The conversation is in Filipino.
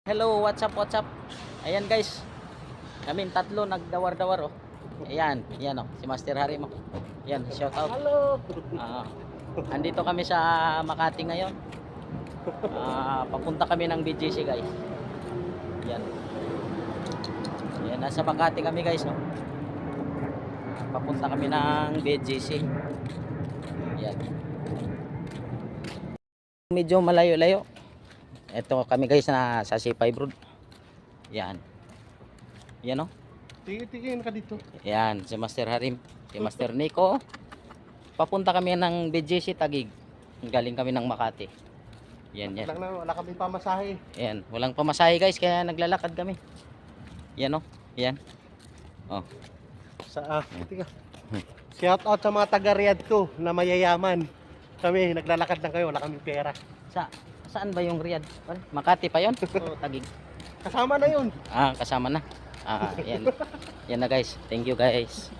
Hello, what's up, what's up? Ayan guys, kami tatlo nagdawar-dawar oh. Ayan, ayan oh, si Master Harry mo. Ayan, shout out. Hello. Andito kami sa Makati ngayon. Papunta kami ng BGC guys. Ayan. Ayan, nasa Makati kami guys no. Papunta kami ng BGC. Ayan. Medyo malayo-layo. Ito kami guys na sa C5 road. Yan. Yan oh. Tingin ka dito. Yan, si Master Harim, si Master Nico. Papunta kami ng BGC Taguig. Galing kami ng Makati. Yan, yan. Wala kami pamasahe. Yan, walang pamasahe guys kaya naglalakad kami. Yan oh. Yan. Oh. Tingnan. Shout out sa mga taga Riyadh na mayayaman. Kami naglalakad lang kayo, wala kaming pera. Saan ba yung Riyadh? Makati pa 'yon? O Taguig? Kasama na 'yun. Kasama na. Yan. Yan na guys. Thank you guys.